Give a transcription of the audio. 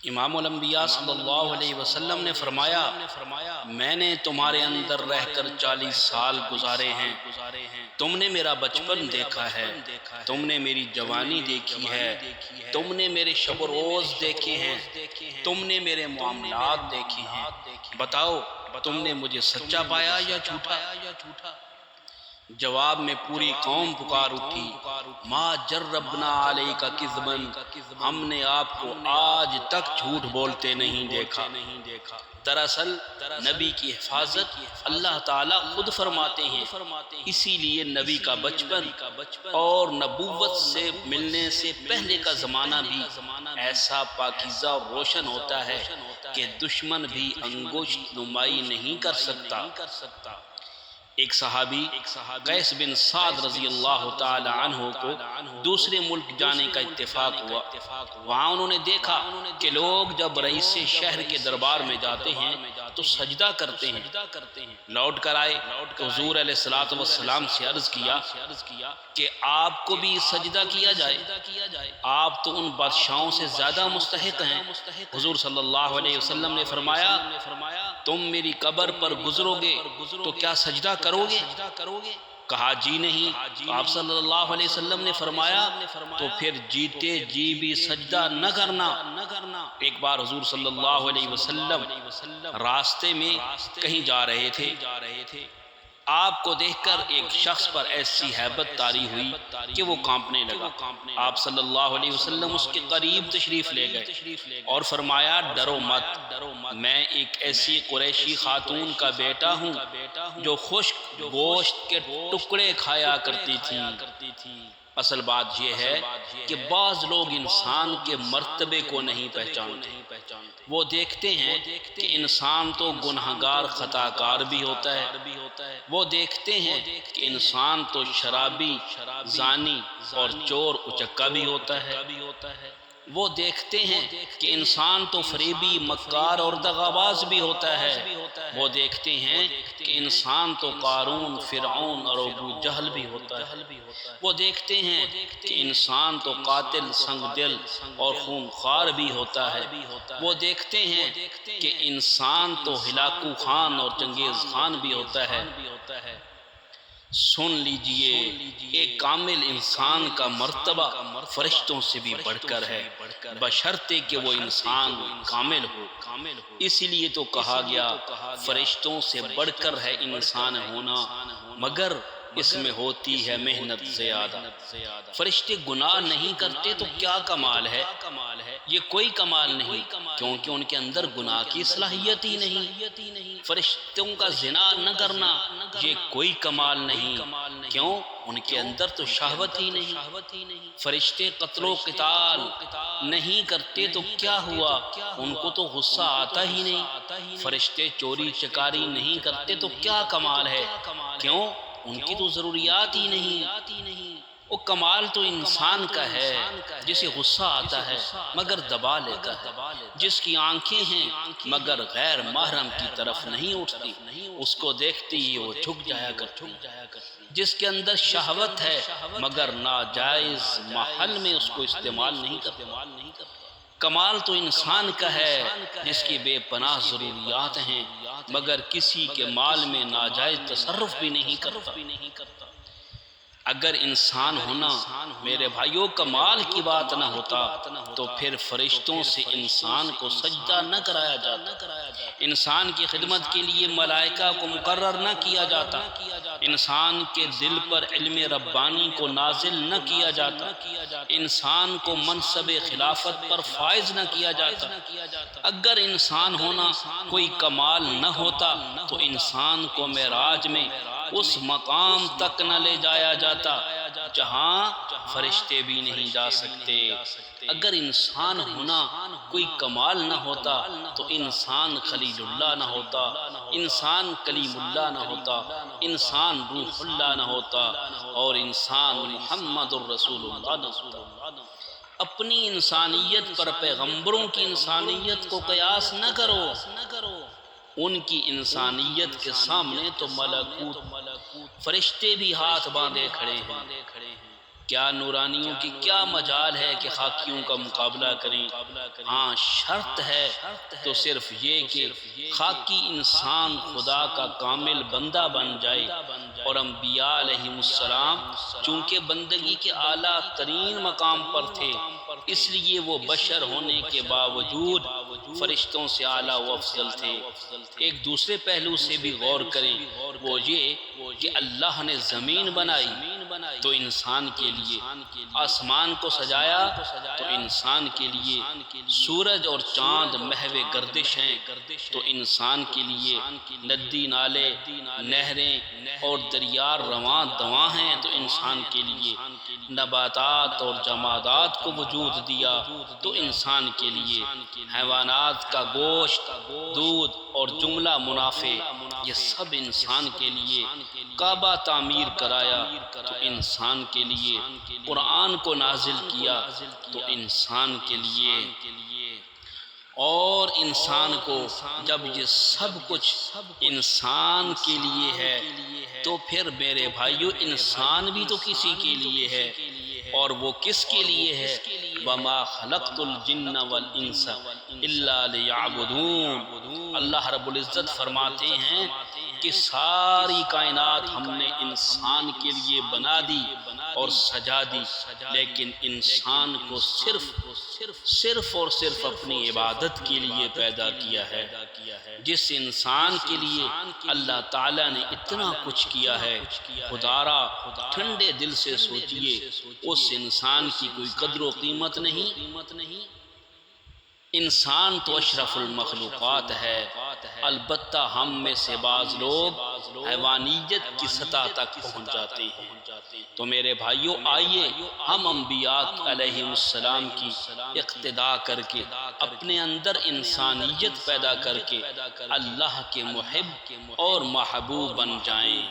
امام الانبیاء صلی اللہ علیہ وسلم نے فرمایا میں نے تمہارے اندر رہ کر 40 سال گزارے ہیں، تم نے میرا بچپن دیکھا ہے، تم نے میری جوانی دیکھی ہے، تم نے میرے شب و روز دیکھے ہیں، تم نے میرے معاملات دیکھے ہیں، بتاؤ تم نے مجھے سچا پایا یا جھوٹا؟ جواب میں پوری قوم پکار اٹھی، ما جربنا علیک کذبا، ہم نے آپ کو آج تک جھوٹ بولتے نہیں دیکھا۔ دراصل نبی کی حفاظت اللہ تعالیٰ خود فرماتے ہیں، اسی لیے نبی کا بچپن اور نبوت سے ملنے سے پہلے کا زمانہ بھی ایسا پاکیزہ اور روشن ہوتا ہے کہ دشمن بھی انگشت نمائی نہیں کر سکتا۔ ایک صحابی قیس بن سعد رضی اللہ تعالی عنہ کو دوسرے ملک جانے کا اتفاق ہوا۔ وہاں انہوں نے دیکھا کہ لوگ جب رئیس شہر کے دربار میں جاتے ہیں تو سجدہ کرتے ہیں۔ لوٹ کر آئے تو حضور علیہ الصلوۃ والسلام سے عرض کیا کہ آپ کو بھی سجدہ کیا جائے، آپ تو ان بادشاہوں سے زیادہ مستحق ہیں۔ حضور صلی اللہ علیہ وسلم نے فرمایا تم میری قبر پر گزرو گے تو کیا سجدہ کرو گے؟ کہا جی نہیں۔ آپ صلی اللہ علیہ وسلم نے فرمایا تو پھر جیتے جی بھی سجدہ نہ کرنا۔ ایک بار حضور صلی اللہ علیہ وسلم راستے میں کہیں جا رہے تھے، آپ کو دیکھ کر ایک شخص پر ایسی ہیبت طاری ہوئی کہ وہ کانپنے لگا۔ آپ صلی اللہ علیہ وسلم اس کے قریب تشریف لے گئے اور فرمایا ڈرو مت، میں ایک ایسی قریشی خاتون کا بیٹا ہوں جو خشک گوشت کے ٹکڑے کھایا کرتی تھی۔ اصل بات یہ ہے کہ بعض لوگ انسان کے مرتبے کو نہیں پہچانتے، وہ دیکھتے ہیں کہ انسان تو گنہگار خطا کار بھی ہوتا ہے، وہ دیکھتے ہیں کہ انسان تو شرابی، زانی اور چور اچکا بھی ہوتا ہے، وہ دیکھتے ہیں کہ انسان تو فریبی، مکار اور دغاباز بھی ہوتا ہے، وہ دیکھتے ہیں کہ انسان تو قارون، فرعون اور ابو جہل بھی ہوتا ہے، وہ دیکھتے ہیں کہ انسان تو قاتل، سنگ دل اور خونخوار بھی ہوتا ہے، وہ دیکھتے ہیں کہ انسان تو ہلاکو خان اور چنگیز خان بھی ہوتا ہے۔ سن لیجئے ایک کامل انسان کا مرتبہ فرشتوں سے بھی بڑھ کر ہے، بشرطے کہ وہ انسان کامل ہو۔ اسی لیے تو کہا گیا فرشتوں سے بڑھ کر ہے انسان ہونا، مگر اس میں ہوتی ہے محنت زیادہ۔ فرشتے گناہ نہیں کرتے تو کیا کمال ہے؟ یہ کوئی کمال نہیں، کیونکہ ان کے اندر گناہ کی صلاحیت ہی نہیں۔ فرشتوں کا زنا نہ کرنا یہ کوئی کمال نہیں، کیوں؟ ان کے اندر تو شہوت ہی نہیں۔ فرشتے قتل و قتال نہیں کرتے تو کیا ہوا؟ ان کو تو غصہ آتا ہی نہیں۔ فرشتے چوری چکاری نہیں کرتے تو کیا کمال ہے؟ کیوں؟ ان کی تو ضروریات ہی نہیں۔ وہ کمال تو انسان کا ہے جسے غصہ آتا ہے مگر دبا لیتا ہے، جس کی آنکھیں ہیں مگر غیر محرم کی طرف نہیں اٹھتی، اس کو دیکھتی ہی وہ جھک جایا کرتی، جس کے اندر شہوت ہے مگر ناجائز محل میں اس کو استعمال نہیں کرتا۔ کمال تو انسان کا ہے جس کی بے پناہ ضروریات ہیں مگر کسی کے مال میں ناجائز تصرف بھی نہیں کرتا۔ اگر انسان ہونا میرے بھائیوں کمال کی بات نہ ہوتا تو پھر فرشتوں سے انسان کو سجدہ نہ کرایا جاتا، انسان کی خدمت کے لیے ملائکہ کو مقرر نہ کیا جاتا، انسان کے دل پر علم ربانی کو نازل نہ کیا جاتا، انسان کو منصب خلافت پر فائز نہ کیا جاتا۔ اگر انسان ہونا کوئی کمال نہ ہوتا تو انسان کو معراج میں اس مقام تک نہ لے جایا جاتا جہاں فرشتے بھی نہیں جا سکتے۔ اگر انسان ہونا کوئی کمال نہ ہوتا تو انسان خلیل اللہ نہ ہوتا، انسان کلیم اللہ نہ ہوتا، انسان روح اللہ نہ ہوتا اور انسان محمد الرسول اللہ نہ ہوتا۔ اپنی انسانیت پر پیغمبروں کی انسانیت کو قیاس نہ کرو، ان کی انسانیت کے سامنے تو ملکوت فرشتے بھی ہاتھ باندھے کھڑے ہیں۔ کیا نورانیوں کی کیا مجال ہے کہ خاکیوں کا مقابلہ کریں؟ ہاں، شرط ہے تو صرف یہ کہ خاکی انسان خدا کا کامل بندہ بن جائے، اور انبیاء علیہ السلام چونکہ بندگی کے اعلیٰ ترین مقام پر تھے، اس لیے وہ بشر ہونے کے باوجود فرشتوں سے اعلیٰ و افضل تھے۔ ایک دوسرے پہلو سے بھی غور کریں، وہ یہ کہ اللہ نے زمین بنائی تو انسان کے لیے، آسمان کو سجایا تو انسان کے لیے، سورج اور چاند محو گردش ہیں تو انسان کے لیے، ندی نالے، نہریں اور دریا رواں دواں ہیں تو انسان کے لیے، نباتات اور جمادات کو وجود دیا تو انسان کے لیے، حیوانات کا گوشت، دودھ اور جملہ منافع، یہ سب انسان کے لیے، کعبہ تعمیر کرایا تو انسان کے لیے، قرآن کو نازل کیا تو انسان کے لیے۔ اور انسان کو جب یہ سب کچھ انسان کے لیے ہے تو پھر میرے بھائیو انسان بھی تو کسی کے لیے ہے، اور وہ کس کے لیے ہے؟ وَمَا خَلَقْتُ الْجِنَّ وَالْإِنسَ إِلَّا لِيَعْبُدُونَ۔ اللہ رب العزت فرماتے ہیں کہ ساری کائنات ہم نے انسان کے لیے بنا دی اور سجا دی، لیکن انسان کو صرف اور صرف اپنی عبادت کے لیے پیدا کیا ہے۔ جس انسان کے لیے اللہ تعالیٰ نے اتنا کچھ کیا ہے، خدارا ٹھنڈے دل سے سوچئے، اس انسان کی کوئی قدر و قیمت نہیں۔ انسان تو اشرف المخلوقات ہے، البتہ ہم میں سے بعض لوگ حیوانیت کی سطح تک پہنچ جاتے ہیں۔ تو میرے بھائیو، آئیے ہم انبیاء علیہ السلام کی اقتداء کر کے اپنے اندر انسانیت پیدا کر کے اللہ کے محب اور محبوب بن جائیں۔